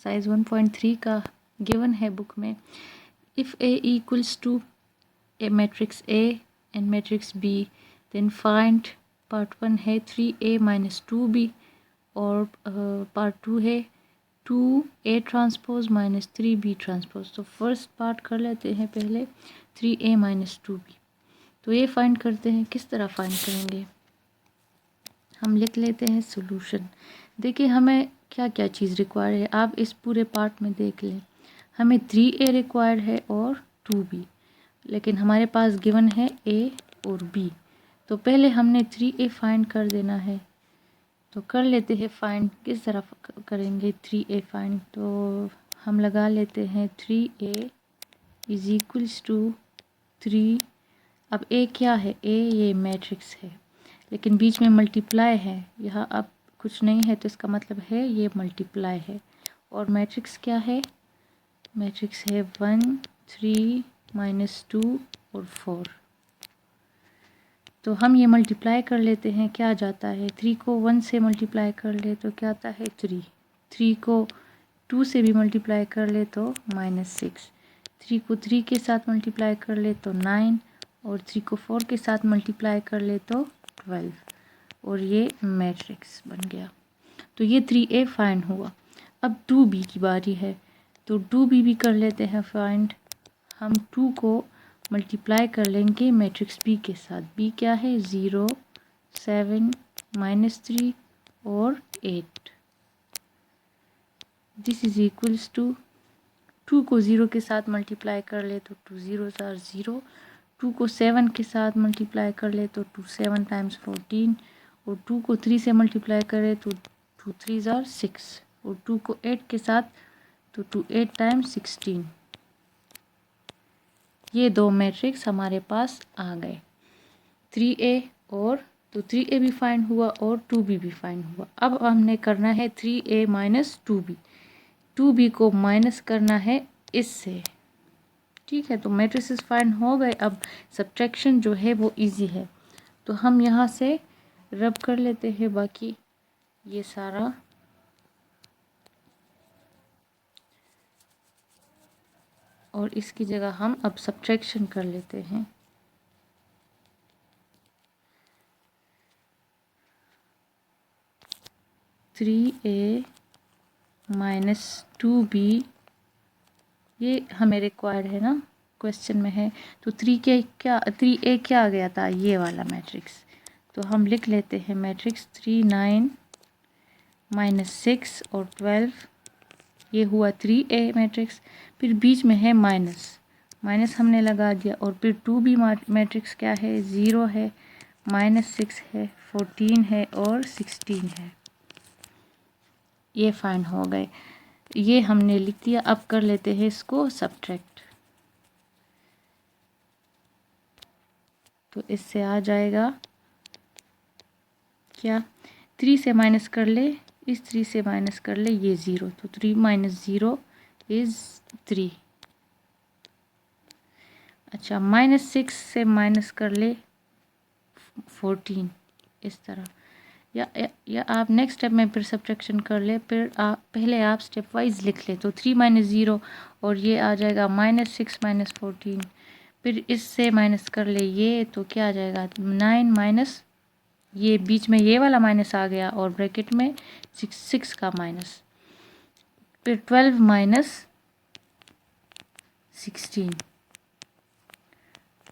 Exercise 1.3 का given है book में। If A equals to A matrix A and matrix B then find, part 1 है 3a minus 2b और part 2 है 2a transpose minus 3b transpose. तो first part कर लेते हैं पहले 3a माइनस 2b। तो ये फाइंड करते हैं, किस तरह फाइंड करेंगे, हम लिख लेते हैं सॉल्यूशन। देखिए हमें क्या क्या चीज़ रिक्वायर है, आप इस पूरे पार्ट में देख लें। हमें 3a रिक्वायर्ड है और 2b, लेकिन हमारे पास गिवन है a और b। तो पहले हमने 3a फाइंड कर देना है। तो कर लेते हैं फाइंड, किस तरह करेंगे 3a फाइंड। तो हम लगा लेते हैं 3a इज इक्वल्स टू 3। अब a क्या है, a ये मैट्रिक्स है, लेकिन बीच में मल्टीप्लाई है, यहाँ अब कुछ नहीं है तो इसका मतलब है ये मल्टीप्लाई है। और मैट्रिक्स क्या है, मैट्रिक्स है 1 3 माइनस 2 और 4। तो हम ये मल्टीप्लाई कर लेते हैं, क्या जाता है 3 को 1 से मल्टीप्लाई कर ले तो क्या आता है 3, 3 को 2 से भी मल्टीप्लाई कर ले तो -6, 3 को 3 के साथ मल्टीप्लाई कर ले तो 9 और 3 को 4 के साथ मल्टीप्लाई कर ले तो 12 और ये मैट्रिक्स बन गया। तो ये 3a फाइंड हुआ। अब 2b की बारी है, तो 2b भी कर लेते हैं फाइंड। हम 2 को मल्टीप्लाई कर लेंगे मैट्रिक्स b के साथ। b क्या है 0 7 -3 और 8। दिस इज इक्वल्स टू 2 को 0 के साथ मल्टीप्लाई कर ले तो 2 0s are 0, 2 को 7 के साथ मल्टीप्लाई कर ले तो 2 7 टाइम्स 14 और 2 को 3 से मल्टीप्लाई करें तो 2 3s are 6 और 2 को 8 के साथ तो 2 8 टाइम्स 16। ये दो मैट्रिक्स हमारे पास आ गए 3a और, तो 3a भी फाइंड हुआ और 2b भी फाइंड हुआ। अब हमने करना है 3a माइनस 2b, 2b को माइनस करना है इससे, ठीक है। तो मैट्रिसेस फाइंड हो गए। अब सब्ट्रैक्शन जो है वो इजी है, तो हम यहाँ से रब कर लेते हैं बाकी ये सारा। और इसकी जगह हम अब सब्ट्रैक्शन कर लेते हैं। थ्री ए माइनस 2b ये हमें रिक्वायर्ड है ना, क्वेश्चन में है। तो 3a क्या आ गया था, ये वाला मैट्रिक्स। तो हम लिख लेते हैं मैट्रिक्स 3 9 -6 और 12, ये हुआ 3a मैट्रिक्स। फिर बीच में है माइनस हमने लगा दिया, और फिर 2b मैट्रिक्स क्या है 0 है -6 है 14 है और 16 है। ये फाइंड हो गए, ये हमने लिख दिया। अब कर लेते हैं इसको सब्ट्रैक्ट। तो इससे आ जाएगा क्या, 3 से माइनस कर ले, इस 3 से माइनस कर ले ये 0, तो 3 माइनस 0 इज़ 3। अच्छा -6 से माइनस कर ले 14, इस तरह। या आप नेक्स्ट स्टेप में फिर सब्ट्रैक्शन कर ले, फिर पहले आप स्टेप वाइज लिख ले। तो 3 माइनस 0 और ये आ जाएगा -6 माइनस 14, फिर इससे माइनस कर ले ये, तो क्या आ जाएगा 9 माइनस, ये बीच में ये वाला माइनस आ गया और ब्रैकेट में 6 का माइनस, फिर 12 माइनस 16।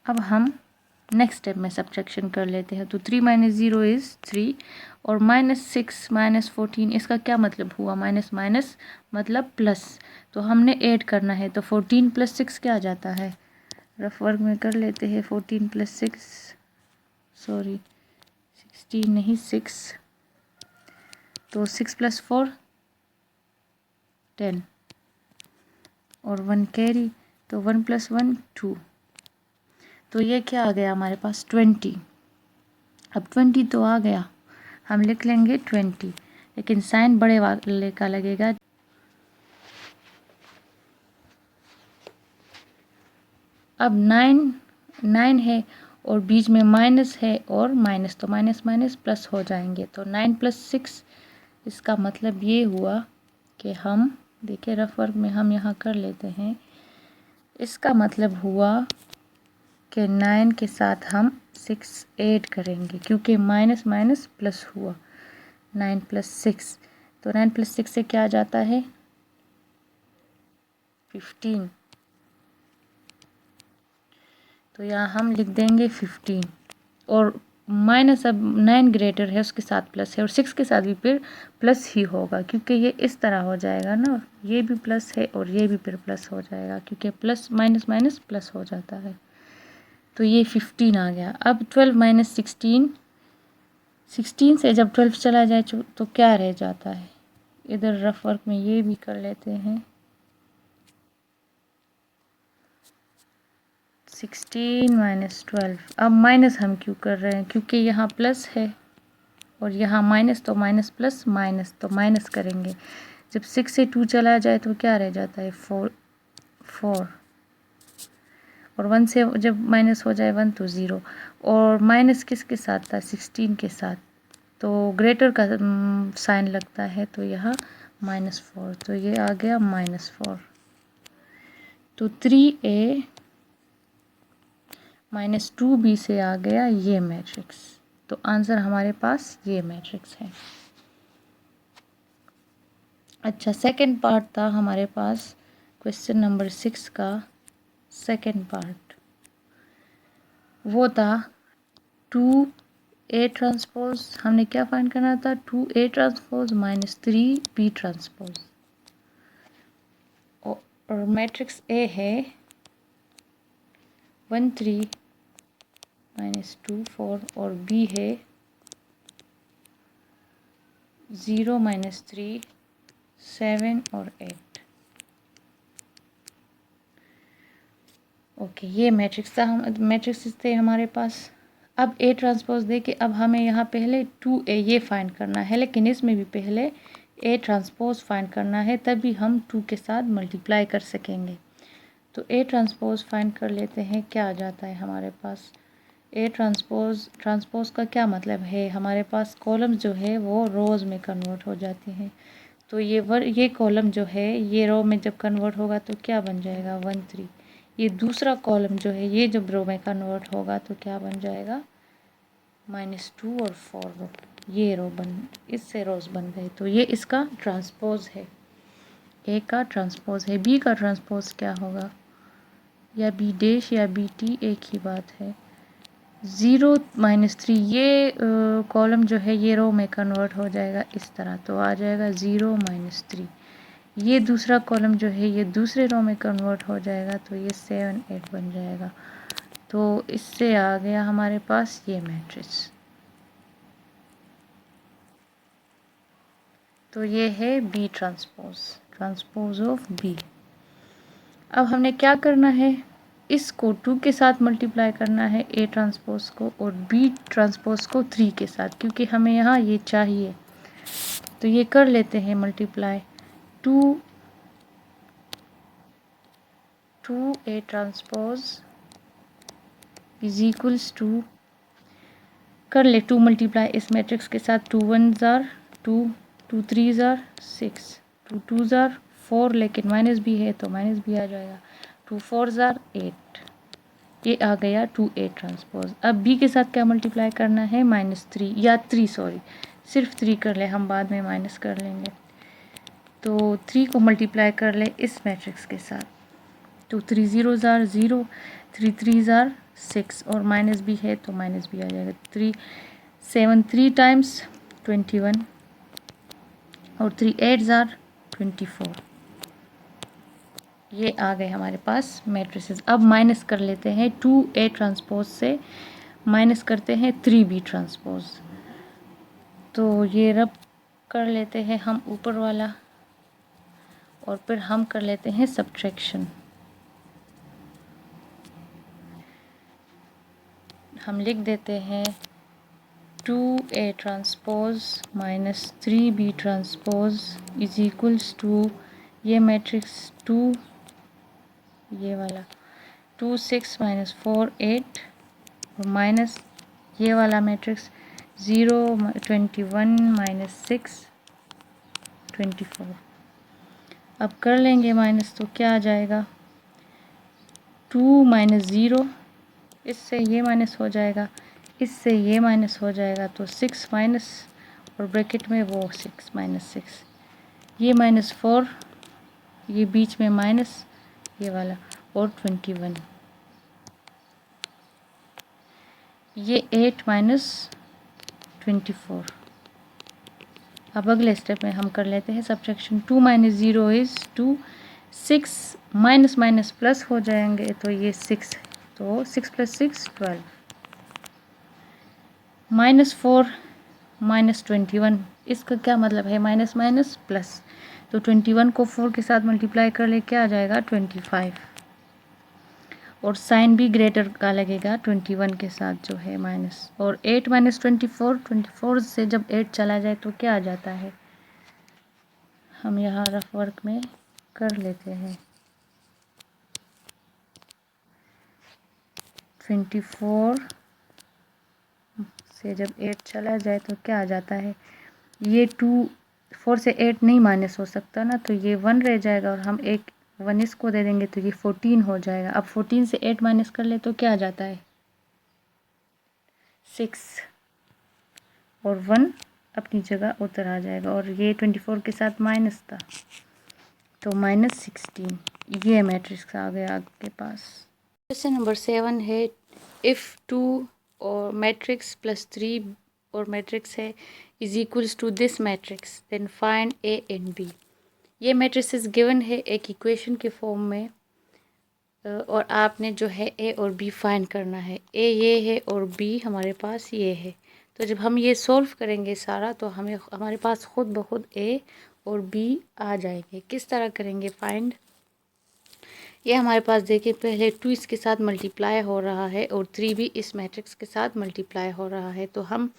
अब हम नेक्स्ट स्टेप में सब्ट्रैक्शन कर लेते हैं। तो 3 माइनस 0 इज़ 3 और -6 माइनस 14, इसका क्या मतलब हुआ, माइनस माइनस मतलब प्लस, तो हमने ऐड करना है। तो 14 + 6 क्या आ जाता है, रफ वर्क में कर लेते हैं। 14 + 6 सॉरी 16 नहीं 6, तो 6 + 4 10 और 1 कैरी, तो 1 + 1 2, तो ये क्या आ गया हमारे पास 20। अब 20 तो आ गया, हम लिख लेंगे 20, लेकिन साइन बड़े वाले का लगेगा। अब 9 है और बीच में माइनस है और माइनस, तो माइनस माइनस प्लस हो जाएंगे। तो 9 + 6, इसका मतलब ये हुआ कि हम देखिए रफ वर्क में हम यहाँ कर लेते हैं। इसका मतलब हुआ कि 9 के साथ हम 6 ऐड करेंगे, क्योंकि माइनस माइनस प्लस हुआ। 9 + 6, तो 9 + 6 से क्या आ जाता है 15। तो यहाँ हम लिख देंगे 15, और माइनस अब 9 ग्रेटर है उसके साथ प्लस है, और 6 के साथ भी फिर प्लस ही होगा, क्योंकि ये इस तरह हो जाएगा ना, ये भी प्लस है और ये भी फिर प्लस हो जाएगा, क्योंकि प्लस माइनस माइनस प्लस हो जाता है। तो ये 15 आ गया। अब 12 - 16, 16 से जब 12 चला जाए तो क्या रह जाता है। इधर रफ वर्क में ये भी कर लेते हैं। 16 - 12, अब माइनस हम क्यों कर रहे हैं, क्योंकि यहाँ प्लस है और यहाँ माइनस, तो माइनस प्लस माइनस, तो माइनस करेंगे। जब 6 से 2 चला जाए तो क्या रह जाता है 4, और 1 से जब माइनस हो जाए 1 तो 0, और माइनस किसके साथ था 16 के साथ, तो ग्रेटर का साइन लगता है, तो यहाँ -4, तो ये आ गया -4। तो 3a - 2b से आ गया ये मैट्रिक्स। तो आंसर हमारे पास ये मैट्रिक्स है। अच्छा, सेकंड पार्ट था हमारे पास क्वेश्चन नंबर 6 का सेकंड पार्ट, वो था 2a ट्रांसपोज। हमने क्या फाइंड करना था 2a ट्रांसपोज - 3b ट्रांसपोज, और मैट्रिक्स A है 1 3 - 2 4, और B है 0 - 3 7 और 8। ओके, ये मैट्रिक्स था, हम मैट्रिक्स थे हमारे पास। अब A ट्रांसपोज दे के अब हमें यहाँ पहले 2a ये फाइंड करना है, लेकिन इसमें भी पहले A ट्रांसपोज फाइंड करना है, तभी हम 2 के साथ मल्टीप्लाई कर सकेंगे। तो A ट्रांसपोज फाइंड कर लेते हैं। क्या आ जाता है हमारे पास A ट्रांसपोज का क्या मतलब है, हमारे पास कॉलम जो है वो रोज़ में कन्वर्ट हो जाती हैं। तो ये कॉलम जो है ये रो में जब कन्वर्ट होगा तो क्या बन जाएगा 1 3। ये दूसरा कॉलम जो है ये जब रो में कन्वर्ट होगा तो क्या बन जाएगा -2 और 4 रो। ये रो इससे रोज़ बन गए, तो ये इसका ट्रांसपोज है। A का ट्रांसपोज है। B का ट्रांसपोज क्या होगा, या B डैश या BT एक ही बात है। 0 - 3 ये कॉलम जो है ये रो में कन्वर्ट हो जाएगा इस तरह, तो आ जाएगा 0 - 3। ये दूसरा कॉलम जो है ये दूसरे रो में कन्वर्ट हो जाएगा, तो ये 7 8 बन जाएगा। तो इससे आ गया हमारे पास ये मैट्रिक्स। तो ये है B ट्रांसपोज ऑफ B। अब हमने क्या करना है, इसको 2 के साथ मल्टीप्लाई करना है A ट्रांसपोज को, और B ट्रांसपोज को 3 के साथ, क्योंकि हमें यहाँ ये चाहिए। तो ये कर लेते हैं multiply. 2a transpose is equals to, कर ले 2 मल्टीप्लाई इस मैट्रिक्स के साथ। 2 1 ज़ार 2, 2 3 ज़ार 6, 2 2 ज़ार 4, लेकिन माइनस भी है तो माइनस भी आ जाएगा। 2 4 ज़ार 8, ये आ गया 2a ट्रांसपोज। अब B के साथ क्या मल्टीप्लाई करना है -3 या 3, सॉरी सिर्फ 3 कर ले, हम बाद में माइनस कर लेंगे। तो 3 को मल्टीप्लाई कर ले इस मैट्रिक्स के साथ। तो 3 0 ज़ार 0, 3 3 ज़ार 6, और माइनस भी है तो माइनस भी आ जाएगा। 3 7 3 टाइम्स 21, और 3 8 ज़ार 24। ये आ गए हमारे पास मैट्रिसेस। अब माइनस कर लेते हैं 2a ट्रांसपोज से, माइनस करते हैं 3b ट्रांसपोज। तो ये रब कर लेते हैं हम ऊपर वाला, और फिर हम कर लेते हैं सब्ट्रैक्शन। हम लिख देते हैं 2a transpose - 3b transpose is equals to, ये मैट्रिक्स 2, ये वाला 2 6 - 4 8, और माइनस ये वाला मैट्रिक्स 0 21 - 6 24। अब कर लेंगे माइनस तो क्या आ जाएगा, 2 माइनस 0, इससे ये माइनस हो जाएगा, इससे ये माइनस हो जाएगा, तो 6 माइनस और ब्रैकेट में वो 6 माइनस 6, ये माइनस 4, ये बीच में माइनस ये वाला, और 21, ये 8 माइनस 24। अब अगले स्टेप में हम कर लेते हैं subtraction. 2 minus 0 is 2, 6 minus minus plus हो जाएंगे, तो ये 6 है, तो 6 प्लस 6 12, माइनस 4 माइनस 21, इसका क्या मतलब है, माइनस माइनस प्लस, तो 21 को 4 के साथ मल्टीप्लाई कर ले क्या आ जाएगा 25, और साइन भी ग्रेटर का लगेगा 21 के साथ जो है माइनस, और 8 माइनस 24 से जब 8 चला जाए तो क्या आ जाता है, हम यहाँ रफ वर्क में कर लेते हैं, 24 से जब 8 चला जाए तो क्या आ जाता है, ये 4 से 8 नहीं माइनस हो सकता ना, तो ये 1 रह जाएगा, और हम एक 1 इसको दे देंगे तो ये 14 हो जाएगा। अब 14 से 8 माइनस कर ले तो क्या आ जाता है 6, और 1 अपनी जगह उतर आ जाएगा, और ये 24 के साथ माइनस था, तो माइनस 16, ये मैट्रिक्स आ गया आपके पास। क्वेश्चन नंबर 7 है, इफ़ 2 और मैट्रिक्स प्लस 3 और मैट्रिक्स है is equals to this matrix, then find A and B. ये मैट्रिसेस गिवन है एक इक्वेशन के फॉर्म में, और आपने जो है ए और बी फाइंड करना है। ए ये है और बी हमारे पास ये है, तो जब हम ये सॉल्व करेंगे सारा तो हमारे पास खुद ब खुद ए और बी आ जाएंगे। किस तरह करेंगे फाइंड, ये हमारे पास देखिए, पहले 2 इसके साथ मल्टीप्लाई हो रहा है और 3 भी इस मैट्रिक्स के साथ मल्टीप्लाई हो रहा है, तो हम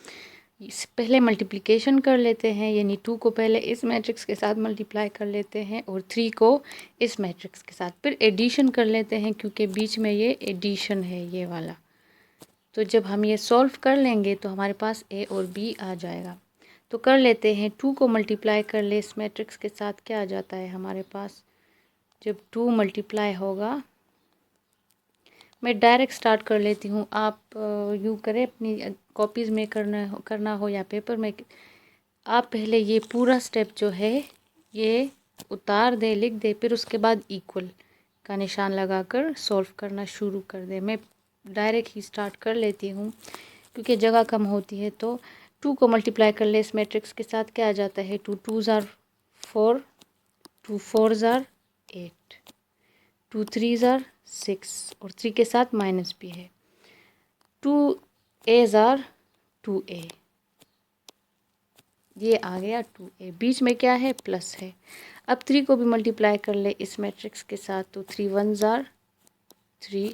पहले मल्टीप्लिकेशन कर लेते हैं, यानी 2 को पहले इस मैट्रिक्स के साथ मल्टीप्लाई कर लेते हैं और 3 को इस मैट्रिक्स के साथ, फिर एडिशन कर लेते हैं क्योंकि बीच में ये एडिशन है ये वाला। तो जब हम ये सॉल्व कर लेंगे तो हमारे पास ए और बी आ जाएगा। तो कर लेते हैं, 2 को मल्टीप्लाई कर ले इस मैट्रिक्स के साथ, क्या आ जाता है हमारे पास, जब 2 मल्टीप्लाई होगा, मैं डायरेक्ट स्टार्ट कर लेती हूँ, आप यूँ करें, अपनी कॉपीज़ में करना हो या पेपर में, आप पहले ये पूरा स्टेप जो है ये उतार दे, लिख दे, फिर उसके बाद इक्वल का निशान लगाकर सॉल्व करना शुरू कर दे। मैं डायरेक्ट ही स्टार्ट कर लेती हूँ क्योंकि जगह कम होती है। तो 2 को मल्टीप्लाई कर ले इस मैट्रिक्स के साथ, क्या आ जाता है, 2 2s are 4, 2 4s are 8, 2 3s are 6, और 3 के साथ माइनस भी है, 2 A's are 2A, ये आ गया 2A, बीच में क्या है प्लस है। अब 3 को भी मल्टीप्लाई कर ले इस मैट्रिक्स के साथ, तो 3 1s are 3,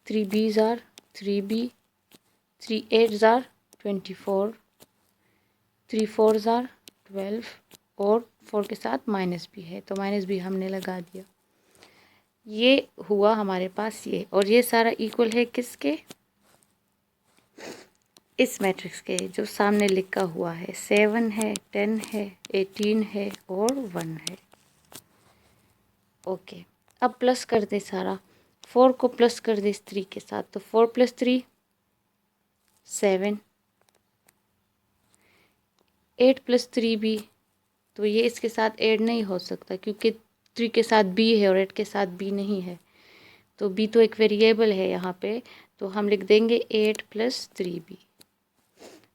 3 B's are 3B, 3 8s are 24, 3 4s are 12, और 4 के साथ माइनस भी है, तो माइनस भी हमने लगा दिया। ये हुआ हमारे पास ये, और ये सारा इक्वल है किसके, इस मैट्रिक्स के जो सामने लिखा हुआ है, 7 है, 10 है, 18 है और 1 है। ओके, अब प्लस कर दे सारा, 4 को प्लस कर दे इस 3 के साथ, तो 4 + 3 7, 8 + 3 भी, तो ये इसके साथ ऐड नहीं हो सकता क्योंकि 3 के साथ b है और 8 के साथ b नहीं है, तो b तो एक वेरिएबल है यहाँ पे, तो हम लिख देंगे 8 + 3b।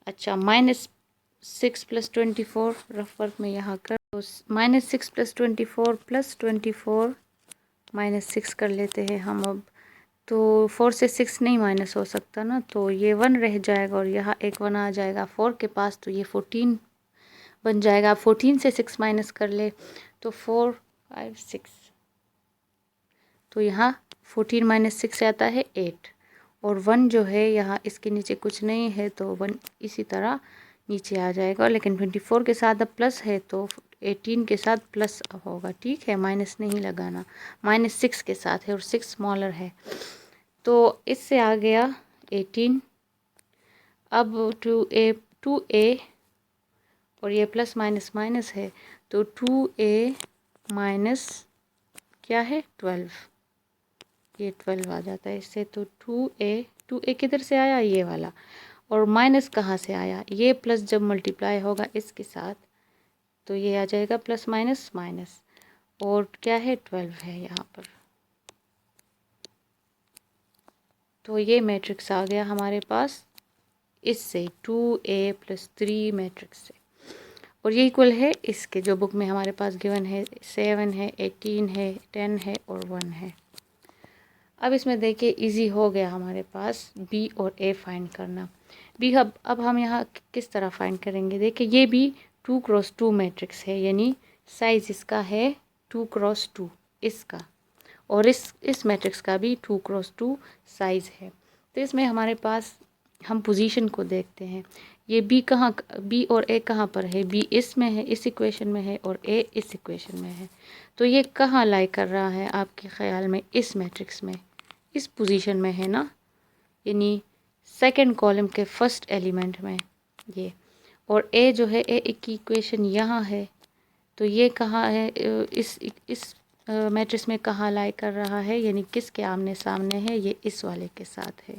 अच्छा, -6 + 24 रफ वर्क में यहाँ कर, तो -6 + 24 + 24 -6 कर लेते हैं हम अब, तो 4 से 6 नहीं माइनस हो सकता ना, तो ये 1 रह जाएगा और यहाँ एक 1 आ जाएगा 4 के पास, तो ये 14 बन जाएगा। 14 से 6 माइनस कर ले तो 4 5 6, तो यहाँ 14 - 6 आता है 8, और 1 जो है यहाँ इसके नीचे कुछ नहीं है, तो 1 इसी तरह नीचे आ जाएगा, लेकिन 24 के साथ अब प्लस है तो 18 के साथ प्लस होगा, ठीक है, माइनस नहीं लगाना, -6 के साथ है और 6 स्मॉलर है, तो इससे आ गया 18। अब 2a और ये प्लस माइनस माइनस है, तो 2a माइनस क्या है 12, ये 12 आ जाता है इससे। तो 2a किधर से आया, ये वाला, और माइनस कहाँ से आया, ये प्लस जब मल्टीप्लाई होगा इसके साथ तो ये आ जाएगा प्लस माइनस माइनस, और क्या है 12 है यहाँ पर। तो ये मैट्रिक्स आ गया हमारे पास इससे 2a + 3 मैट्रिक्स से, और ये इक्वल है इसके जो बुक में हमारे पास गिवन है 7 है, 18 है, 10 है और 1 है। अब इसमें देखिए इजी हो गया हमारे पास b और a फाइंड करना। b अब हम यहाँ किस तरह फाइंड करेंगे, देखिए ये भी 2 क्रॉस 2 मैट्रिक्स है, यानी साइज इसका है 2 क्रॉस 2 इसका, और इस मैट्रिक्स का भी 2 क्रॉस 2 साइज़ है। तो इसमें हमारे पास हम पोजीशन को देखते हैं, ये b और a कहाँ पर है, b इसमें है, इस इक्वेशन में है, और a इस इक्वेशन में है। तो ये कहाँ लाई कर रहा है आपके ख्याल में, इस मैट्रिक्स में, इस पोजीशन में है ना, यानी सेकंड कॉलम के फर्स्ट एलिमेंट में ये, और a जो है a की इक्वेशन यहाँ है, तो ये कहाँ है, इस मैट्रिक्स में कहाँ लाई कर रहा है, यानी किसके आमने सामने है, ये इस वाले के साथ है।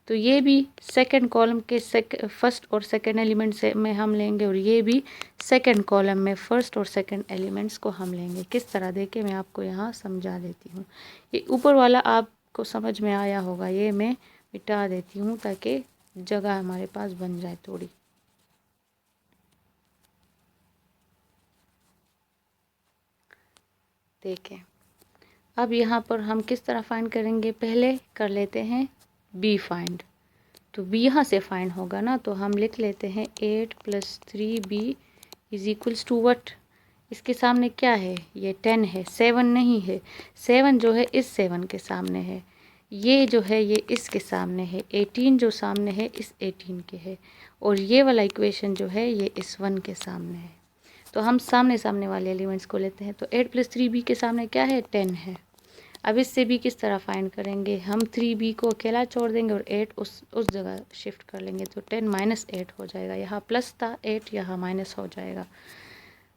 तो ये भी सेकंड कॉलम के फर्स्ट और सेकंड एलिमेंट से में हम लेंगे, और ये भी सेकंड कॉलम में फर्स्ट और सेकंड एलिमेंट्स को हम लेंगे। किस तरह देखे मैं आपको यहाँ समझा देती हूँ। ये ऊपर वाला आपको समझ में आया होगा, ये मैं मिटा देती हूँ ताकि जगह हमारे पास बन जाए थोड़ी। देखें अब यहाँ पर हम किस तरह फाइंड करेंगे, पहले कर लेते हैं b फाइंड। तो b यहाँ से फाइंड होगा ना, तो हम लिख लेते हैं 8 + 3b = वट, इसके सामने क्या है, ये 10 है, 7 नहीं है, 7 जो है इस 7 के सामने है, ये जो है ये इसके सामने है, 18 जो सामने है इस 18 के है, और ये वाला इक्वेशन जो है ये इस 1 के सामने है। तो हम सामने सामने वाले एलिमेंट्स को लेते हैं। तो 8 + 3b के सामने क्या है, 10 है। अब इससे भी किस तरह फाइंड करेंगे, हम 3b को अकेला छोड़ देंगे और 8 उस जगह शिफ्ट कर लेंगे, तो 10 - 8 हो जाएगा, यहाँ प्लस था 8 यहाँ माइनस हो जाएगा।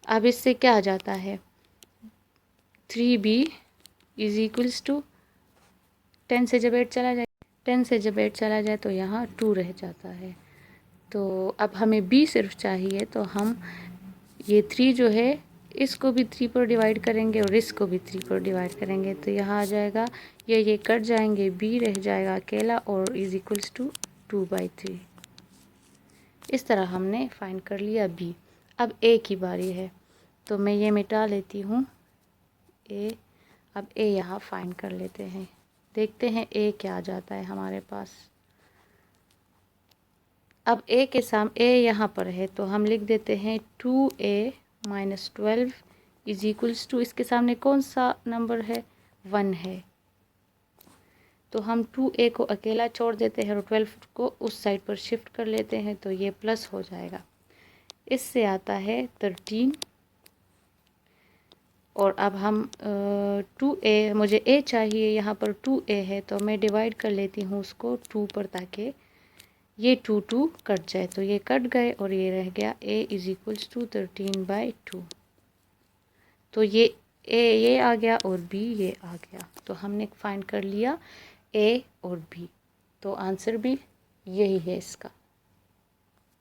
अब इससे क्या आ जाता है, 3b = 10 से जब 8 चला जाए, 10 से जब 8 चला जाए तो यहाँ 2 रह जाता है। तो अब हमें b सिर्फ चाहिए, तो हम ये 3 जो है इसको भी 3 पर डिवाइड करेंगे और इसको भी 3 पर डिवाइड करेंगे, तो यहाँ आ जाएगा ये कट जाएंगे, b रह जाएगा अकेला, और = 2/3। इस तरह हमने फाइंड कर लिया b। अब a की बारी है, तो मैं ये मिटा लेती हूँ a। अब a यहाँ फाइंड कर लेते हैं, देखते हैं a क्या आ जाता है हमारे पास। अब a के सामने a यहाँ पर है, तो हम लिख देते हैं 2a - 12 = इसके सामने कौन सा नंबर है, 1 है, तो हम 2a को अकेला छोड़ देते हैं और 12 को उस साइड पर शिफ्ट कर लेते हैं, तो ये प्लस हो जाएगा। इससे आता है 13, और अब हम 2a, मुझे a चाहिए, यहाँ पर 2a है, तो मैं डिवाइड कर लेती हूँ उसको 2 पर, ताकि ये 2 कट जाए, तो ये कट गए और ये रह गया a = 13/2। तो ये a ये आ गया और b ये आ गया, तो हमने फाइंड कर लिया a और b। तो आंसर भी यही है इसका।